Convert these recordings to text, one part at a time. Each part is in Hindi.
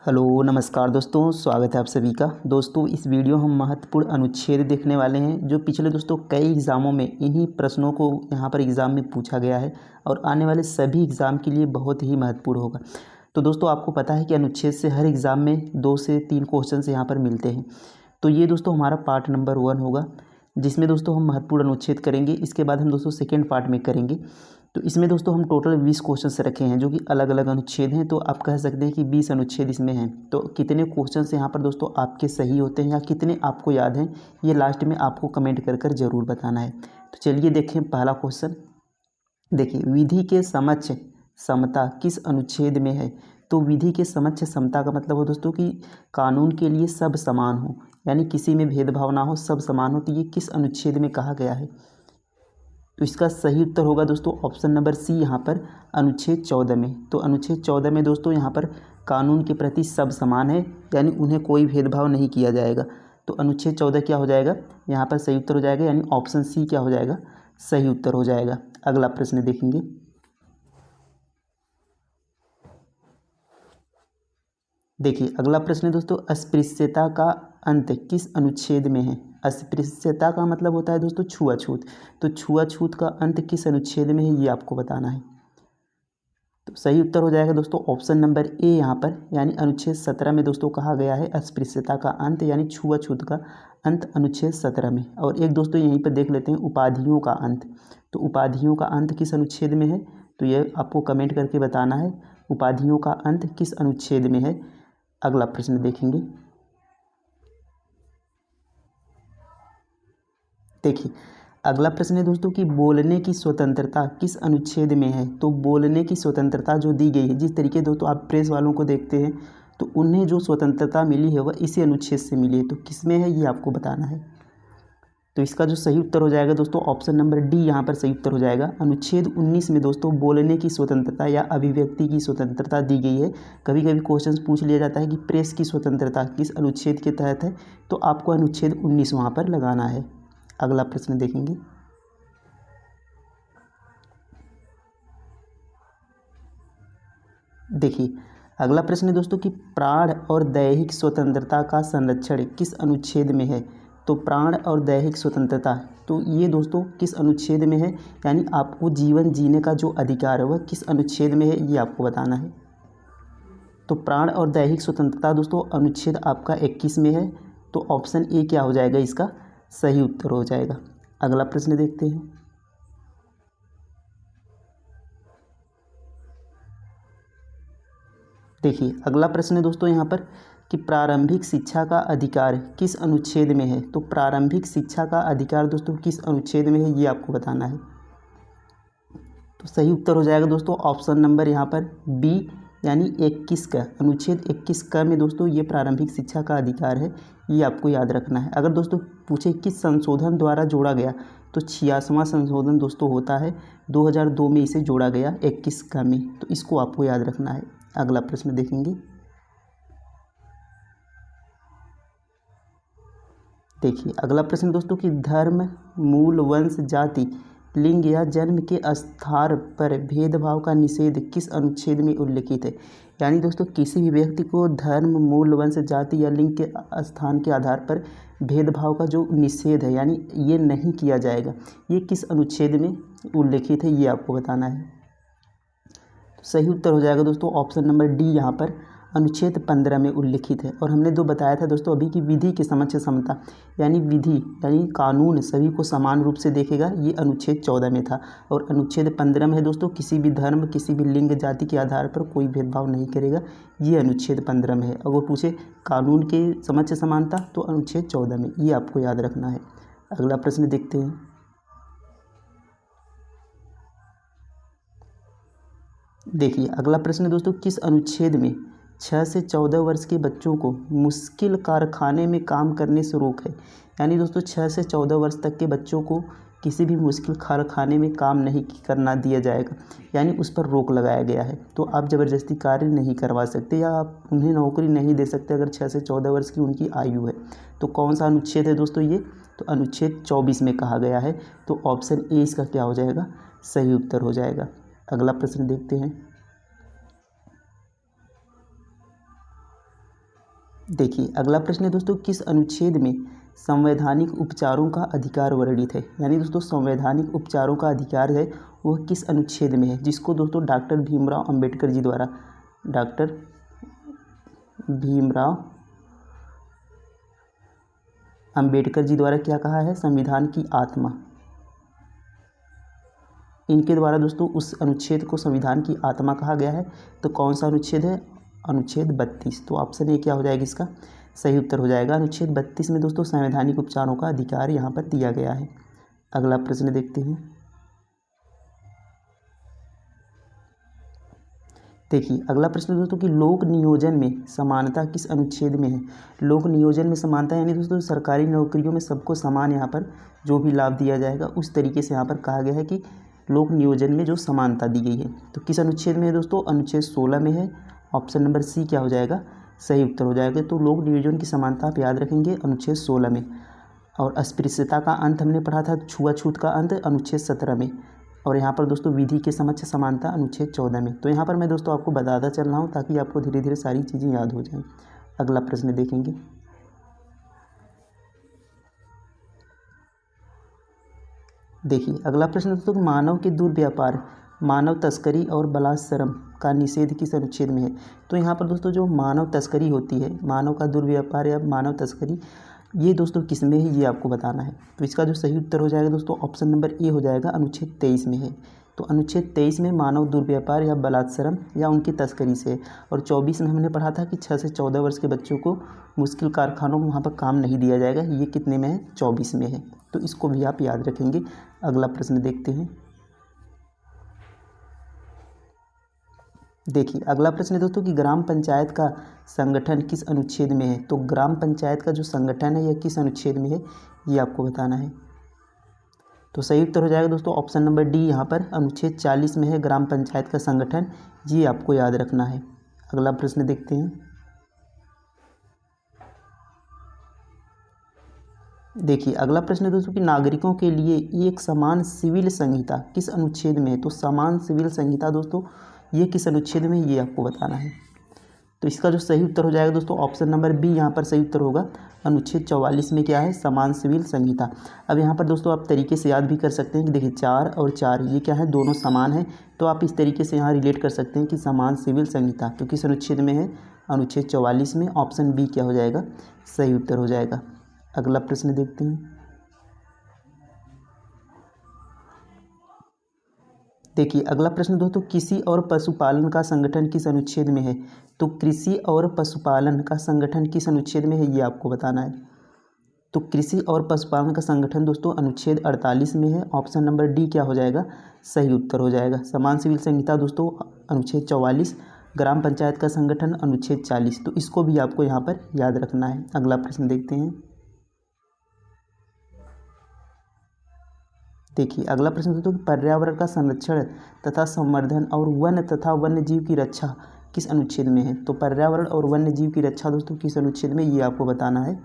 हेलो नमस्कार दोस्तों, स्वागत है आप सभी का। दोस्तों इस वीडियो हम महत्वपूर्ण अनुच्छेद देखने वाले हैं जो पिछले दोस्तों कई एग्ज़ामों में इन्हीं प्रश्नों को यहाँ पर एग्ज़ाम में पूछा गया है और आने वाले सभी एग्ज़ाम के लिए बहुत ही महत्वपूर्ण होगा। तो दोस्तों आपको पता है कि अनुच्छेद से हर एग्ज़ाम में 2 से 3 क्वेश्चन यहाँ पर मिलते हैं। तो ये दोस्तों हमारा पार्ट नंबर 1 होगा, जिसमें दोस्तों हम महत्वपूर्ण अनुच्छेद करेंगे। इसके बाद हम दोस्तों सेकेंड पार्ट में करेंगे। तो इसमें दोस्तों हम टोटल 20 क्वेश्चन रखे हैं जो कि अलग अलग अनुच्छेद हैं। तो आप कह सकते हैं कि 20 अनुच्छेद इसमें हैं। तो कितने क्वेश्चन यहाँ पर दोस्तों आपके सही होते हैं या कितने आपको याद हैं, ये लास्ट में आपको कमेंट कर कर ज़रूर बताना है। तो चलिए देखें पहला क्वेश्चन। देखिए, विधि के समक्ष समता किस अनुच्छेद में है। तो विधि के समक्ष समता का मतलब हो दोस्तों कि कानून के लिए सब समान हो, यानी किसी में भेदभाव ना हो, सब समान हो। तो ये किस अनुच्छेद में कहा गया है। तो इसका सही उत्तर होगा दोस्तों ऑप्शन नंबर सी, यहाँ पर अनुच्छेद 14 में। तो अनुच्छेद 14 में दोस्तों यहाँ पर कानून के प्रति सब समान है, यानी उन्हें कोई भेदभाव नहीं किया जाएगा। तो अनुच्छेद 14 क्या हो जाएगा, यहाँ पर सही उत्तर हो जाएगा, यानी ऑप्शन सी क्या हो जाएगा, सही उत्तर हो जाएगा। अगला प्रश्न देखेंगे। देखिए अगला प्रश्न है दोस्तों, अस्पृश्यता का अंत किस अनुच्छेद में है। अस्पृश्यता का मतलब होता है दोस्तों छुआछूत। तो छुआछूत का अंत किस अनुच्छेद में है, ये आपको बताना है। तो सही उत्तर हो जाएगा दोस्तों ऑप्शन नंबर ए यहाँ पर, यानी अनुच्छेद 17 में दोस्तों कहा गया है अस्पृश्यता का अंत यानी छुआछूत का अंत अनुच्छेद 17 में। और एक दोस्तों यहीं पर देख लेते हैं उपाधियों का अंत। तो उपाधियों का अंत किस अनुच्छेद में है, तो ये आपको कमेंट करके बताना है उपाधियों का अंत किस अनुच्छेद में है। अगला प्रश्न देखेंगे। देखिए अगला प्रश्न है दोस्तों कि बोलने की स्वतंत्रता किस अनुच्छेद में है। तो बोलने की स्वतंत्रता जो दी गई है, जिस तरीके दोस्तों आप प्रेस वालों को देखते हैं, तो उन्हें जो स्वतंत्रता मिली है वह इसी अनुच्छेद से मिली है। तो किस में है ये आपको बताना है। तो इसका जो सही उत्तर हो जाएगा दोस्तों ऑप्शन नंबर डी यहाँ पर सही उत्तर हो जाएगा। अनुच्छेद 19 में दोस्तों बोलने की स्वतंत्रता या अभिव्यक्ति की स्वतंत्रता दी गई है। कभी कभी क्वेश्चन पूछ लिया जाता है कि प्रेस की स्वतंत्रता किस अनुच्छेद के तहत है, तो आपको अनुच्छेद 19 वहाँ पर लगाना है। अगला प्रश्न देखेंगे। देखिए अगला प्रश्न है दोस्तों कि प्राण और दैहिक स्वतंत्रता का संरक्षण किस अनुच्छेद में है। तो प्राण और दैहिक स्वतंत्रता, तो ये दोस्तों किस अनुच्छेद में है, यानी आपको जीवन जीने का जो अधिकार है वह किस अनुच्छेद में है, ये आपको बताना है। तो प्राण और दैहिक स्वतंत्रता दोस्तों अनुच्छेद आपका 21 में है। तो ऑप्शन ए क्या हो जाएगा, इसका सही उत्तर हो जाएगा। अगला प्रश्न देखते हैं। देखिए अगला प्रश्न है दोस्तों यहाँ पर कि प्रारंभिक शिक्षा का अधिकार किस अनुच्छेद में है। तो प्रारंभिक शिक्षा का अधिकार दोस्तों किस अनुच्छेद में है, ये आपको बताना है। तो सही उत्तर हो जाएगा दोस्तों ऑप्शन नंबर यहाँ पर बी, यानी 21 का, अनुच्छेद 21 का में दोस्तों ये प्रारंभिक शिक्षा का अधिकार है, ये आपको याद रखना है। अगर दोस्तों पूछे किस संशोधन द्वारा जोड़ा गया, तो 86वां संशोधन दोस्तों होता है 2002 में इसे जोड़ा गया 21 का में। तो इसको आपको याद रखना है। अगला प्रश्न देखेंगे। देखिए अगला प्रश्न दोस्तों कि धर्म, मूल, वंश, जाति, लिंग या जन्म के आधार पर भेदभाव का निषेध किस अनुच्छेद में उल्लिखित है। यानी दोस्तों किसी भी व्यक्ति को धर्म, मूल, वंश, जाति या लिंग के स्थान के आधार पर भेदभाव का जो निषेध है, यानी ये नहीं किया जाएगा, ये किस अनुच्छेद में उल्लिखित है, ये आपको बताना है। तो सही उत्तर हो जाएगा दोस्तों ऑप्शन नंबर डी, यहाँ पर अनुच्छेद 15 में उल्लिखित है। और हमने दो बताया था दोस्तों अभी कि विधि के समक्ष समता, यानी विधि यानी कानून सभी को समान रूप से देखेगा, ये अनुच्छेद 14 में था। और अनुच्छेद 15 में है दोस्तों किसी भी धर्म, किसी भी लिंग, जाति के आधार पर कोई भेदभाव नहीं करेगा, ये अनुच्छेद 15 में है। अगर पूछे कानून के समक्ष समानता, तो अनुच्छेद 14 में, ये आपको याद रखना है। अगला प्रश्न देखते हैं। देखिए अगला प्रश्न है दोस्तों किस अनुच्छेद में 6 से 14 वर्ष के बच्चों को मुश्किल कारखाने में काम करने से रोक है। यानी दोस्तों 6 से 14 वर्ष तक के बच्चों को किसी भी मुश्किल कारखाने में काम नहीं करना दिया जाएगा, यानी उस पर रोक लगाया गया है। तो आप ज़बरदस्ती कार्य नहीं करवा सकते या आप उन्हें नौकरी नहीं दे सकते अगर 6 से 14 वर्ष की उनकी आयु है। तो कौन सा अनुच्छेद है दोस्तों ये, तो अनुच्छेद 24 में कहा गया है। तो ऑप्शन ए इसका क्या हो जाएगा, सही उत्तर हो जाएगा। अगला प्रश्न देखते हैं। देखिए अगला प्रश्न है दोस्तों, किस अनुच्छेद में संवैधानिक उपचारों का अधिकार वर्णित है? यानी दोस्तों संवैधानिक उपचारों का अधिकार है वह किस अनुच्छेद में है, जिसको दोस्तों डॉक्टर भीमराव अंबेडकर जी द्वारा, डॉक्टर भीमराव अंबेडकर जी द्वारा क्या कहा है, संविधान की आत्मा। इनके द्वारा दोस्तों उस अनुच्छेद को संविधान की आत्मा कहा गया है। तो कौन सा अनुच्छेद है? अनुच्छेद 32। तो ऑप्शन ए क्या हो जाएगा, इसका सही उत्तर हो जाएगा। अनुच्छेद 32 में दोस्तों संवैधानिक उपचारों का अधिकार यहाँ पर दिया गया है। अगला प्रश्न देखते हैं। देखिए अगला प्रश्न दोस्तों कि लोक नियोजन में समानता किस अनुच्छेद में है? लोक नियोजन में समानता यानी दोस्तों सरकारी नौकरियों में सबको समान यहाँ पर जो भी लाभ दिया जाएगा उस तरीके से यहाँ पर कहा गया है कि लोक नियोजन में जो समानता दी गई है। तो किस अनुच्छेद में है दोस्तों? अनुच्छेद 16 में है। ऑप्शन नंबर सी क्या हो जाएगा, सही उत्तर हो जाएगा। तो लोक नियोजन की समानता आप याद रखेंगे अनुच्छेद 16 में। और अस्पृश्यता का अंत हमने पढ़ा था, छुआछूत का अंत, अनुच्छेद 17 में। और यहाँ पर दोस्तों विधि के समक्ष समानता अनुच्छेद 14 में। तो यहाँ पर मैं दोस्तों आपको बताता चल रहा हूँ ताकि आपको धीरे धीरे सारी चीज़ें याद हो जाएं। अगला प्रश्न देखेंगे। देखिए अगला प्रश्न दोस्तों, मानव के दुर्व्यापार, मानव तस्करी और बलात्सर्म का निषेध किस अनुच्छेद में है? तो यहाँ पर दोस्तों जो मानव तस्करी होती है, मानव का दुर्व्यापार या मानव तस्करी, ये दोस्तों किस में है ये आपको बताना है। तो इसका जो सही उत्तर हो जाएगा दोस्तों ऑप्शन नंबर ए हो जाएगा, अनुच्छेद 23 में है। तो अनुच्छेद 23 में मानव दुर्व्यापार या बलात्सर्म या उनकी तस्करी से। और 24 में हमने पढ़ा था कि 6 से 14 वर्ष के बच्चों को मुश्किल कारखानों में वहाँ पर काम नहीं दिया जाएगा। ये कितने में है? 24 में है। तो इसको भी आप याद रखेंगे। अगला प्रश्न देखते हैं। देखिए अगला प्रश्न है दोस्तों कि ग्राम पंचायत का संगठन किस अनुच्छेद में है? तो ग्राम पंचायत का जो संगठन है यह किस अनुच्छेद में है ये आपको बताना है। तो सही उत्तर हो जाएगा दोस्तों ऑप्शन नंबर डी, यहाँ पर अनुच्छेद 40 में है ग्राम पंचायत का संगठन, ये आपको याद रखना है। अगला प्रश्न देखते हैं। देखिए अगला प्रश्न है दोस्तों कि नागरिकों के लिए एक समान सिविल संहिता किस अनुच्छेद में है? तो समान सिविल संहिता दोस्तों ये किस अनुच्छेद में, ये आपको बताना है। तो इसका जो सही उत्तर हो जाएगा दोस्तों ऑप्शन नंबर बी, यहाँ पर सही उत्तर होगा। अनुच्छेद 44 में क्या है? समान सिविल संहिता। अब यहाँ पर दोस्तों आप तरीके से याद भी कर सकते हैं कि देखिए 4 और 4 ये क्या है? दोनों समान है। तो आप इस तरीके से यहाँ रिलेट कर सकते हैं कि समान सिविल संहिता तो किस अनुच्छेद में है? अनुच्छेद 44 में। ऑप्शन बी क्या हो जाएगा? सही उत्तर हो जाएगा। अगला प्रश्न देखते हैं। देखिए अगला प्रश्न दोस्तों, कृषि और पशुपालन का संगठन किस अनुच्छेद में है? तो कृषि और पशुपालन का संगठन किस अनुच्छेद में है ये आपको बताना है। तो कृषि और पशुपालन का संगठन दोस्तों अनुच्छेद 48 में है। ऑप्शन नंबर डी क्या हो जाएगा? सही उत्तर हो जाएगा। समान सिविल संहिता दोस्तों अनुच्छेद 44, ग्राम पंचायत का संगठन अनुच्छेद 40। तो इसको भी आपको यहाँ पर याद रखना है। अगला प्रश्न देखते हैं। देखिए अगला प्रश्न दोस्तों, पर्यावरण का संरक्षण तथा संवर्धन और वन तथा वन्य जीव की रक्षा किस अनुच्छेद में है? तो पर्यावरण और वन्य जीव की रक्षा दोस्तों किस अनुच्छेद में, ये आपको बताना है।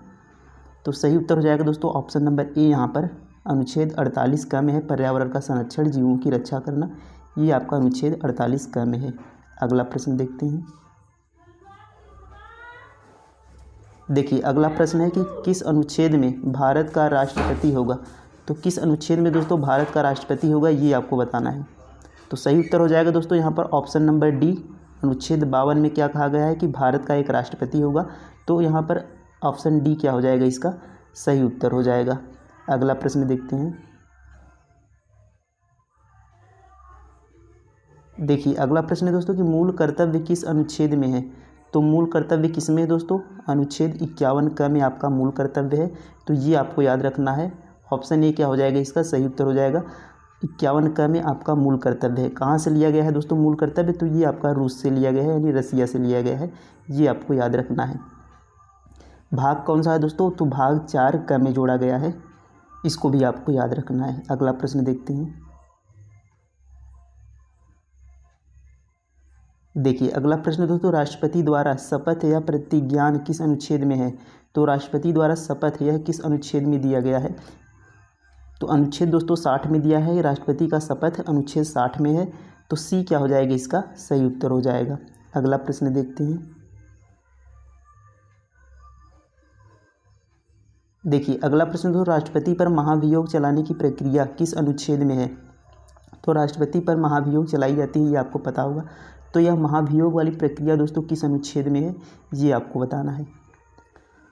तो सही उत्तर हो जाएगा दोस्तों ऑप्शन नंबर ए, यहाँ पर अनुच्छेद 48 क में है। पर्यावरण का संरक्षण, जीवों की रक्षा करना, ये आपका अनुच्छेद 48 क में है। अगला प्रश्न देखते हैं। देखिए अगला प्रश्न है कि किस अनुच्छेद में भारत का राष्ट्रपति होगा? तो किस अनुच्छेद में दोस्तों भारत का राष्ट्रपति होगा, ये आपको बताना है। तो सही उत्तर हो जाएगा दोस्तों यहाँ पर ऑप्शन नंबर डी, अनुच्छेद 52 में क्या कहा गया है कि भारत का एक राष्ट्रपति होगा। तो यहाँ पर ऑप्शन डी क्या हो जाएगा, इसका सही उत्तर हो जाएगा। अगला प्रश्न देखते हैं। देखिए अगला प्रश्न है दोस्तों कि मूल कर्तव्य किस अनुच्छेद में है? तो मूल कर्तव्य किस में है दोस्तों? अनुच्छेद 51 क में आपका मूल कर्तव्य है। तो ये आपको याद रखना है। ऑप्शन ए क्या हो जाएगा, इसका सही उत्तर हो जाएगा। 51 क में आपका मूल कर्तव्य है। कहाँ से लिया गया है दोस्तों मूल कर्तव्य? तो ये आपका रूस से लिया गया है, यानी रसिया से लिया गया है। ये आपको याद रखना है। भाग कौन सा है दोस्तों? तो भाग 4 क में जोड़ा गया है। इसको भी आपको याद रखना है। अगला प्रश्न देखते हैं। देखिए अगला प्रश्न दोस्तों, राष्ट्रपति द्वारा शपथ या प्रतिज्ञान किस अनुच्छेद में है? तो राष्ट्रपति द्वारा शपथ यह किस अनुच्छेद में दिया गया है? तो अनुच्छेद दोस्तों 60 में दिया है। राष्ट्रपति का शपथ अनुच्छेद 60 में है। तो सी क्या हो जाएगा, इसका सही उत्तर हो जाएगा। अगला प्रश्न देखते हैं। देखिए अगला प्रश्न दोस्तों, राष्ट्रपति पर महाभियोग चलाने की प्रक्रिया किस अनुच्छेद में है। तो राष्ट्रपति पर महाभियोग चलाई जाती है, ये आपको पता होगा। तो यह महाभियोग वाली प्रक्रिया दोस्तों किस अनुच्छेद में है, ये आपको बताना है।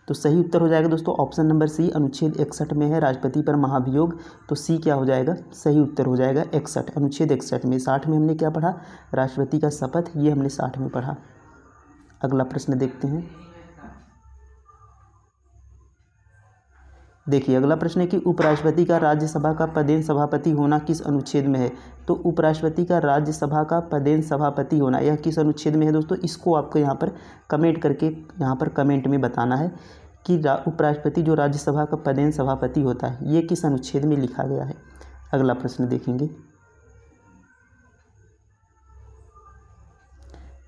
तो सही उत्तर हो जाएगा दोस्तों ऑप्शन नंबर सी, अनुच्छेद 61 में है राष्ट्रपति पर महाभियोग। तो सी क्या हो जाएगा, सही उत्तर हो जाएगा 61, अनुच्छेद 61 में। 60 में हमने क्या पढ़ा, राष्ट्रपति का शपथ, ये हमने 60 में पढ़ा। अगला प्रश्न देखते हैं। देखिए अगला प्रश्न है कि उपराष्ट्रपति का राज्यसभा का पदेन सभापति होना किस अनुच्छेद में है। तो उपराष्ट्रपति का राज्यसभा का पदेन सभापति होना यह किस अनुच्छेद में है दोस्तों, इसको आपको यहाँ पर कमेंट करके यहाँ पर कमेंट में बताना है कि उपराष्ट्रपति जो राज्यसभा का पदेन सभापति होता है ये किस अनुच्छेद में लिखा गया है। अगला प्रश्न देखेंगे।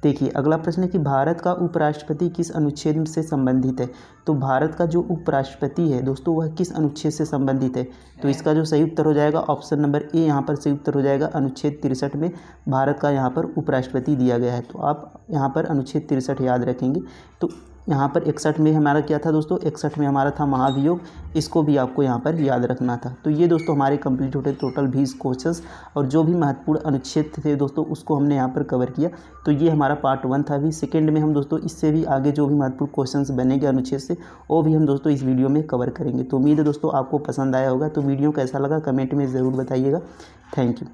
देखिए अगला प्रश्न है कि भारत का उपराष्ट्रपति किस अनुच्छेद से संबंधित है। तो भारत का जो उपराष्ट्रपति है दोस्तों वह किस अनुच्छेद से संबंधित है। तो इसका जो सही उत्तर हो जाएगा ऑप्शन नंबर ए, यहाँ पर सही उत्तर हो जाएगा अनुच्छेद 63 में भारत का यहाँ पर उपराष्ट्रपति दिया गया है। तो आप यहाँ पर अनुच्छेद 63 याद रखेंगे। तो यहाँ पर 61 में हमारा क्या था दोस्तों, 61 में हमारा था महाभियोग, इसको भी आपको यहाँ पर याद रखना था। तो ये दोस्तों हमारे कंप्लीट होते टोटल 20 क्वेश्चंस, और जो भी महत्वपूर्ण अनुच्छेद थे दोस्तों उसको हमने यहाँ पर कवर किया। तो ये हमारा पार्ट 1 था। अभी सेकेंड में हम दोस्तों इससे भी आगे जो भी महत्वपूर्ण क्वेश्चंस बनेंगे अनुच्छेद से वो भी हम दोस्तों इस वीडियो में कवर करेंगे। तो उम्मीद है दोस्तों आपको पसंद आया होगा। तो वीडियो कैसा लगा कमेंट में ज़रूर बताइएगा। Thank you.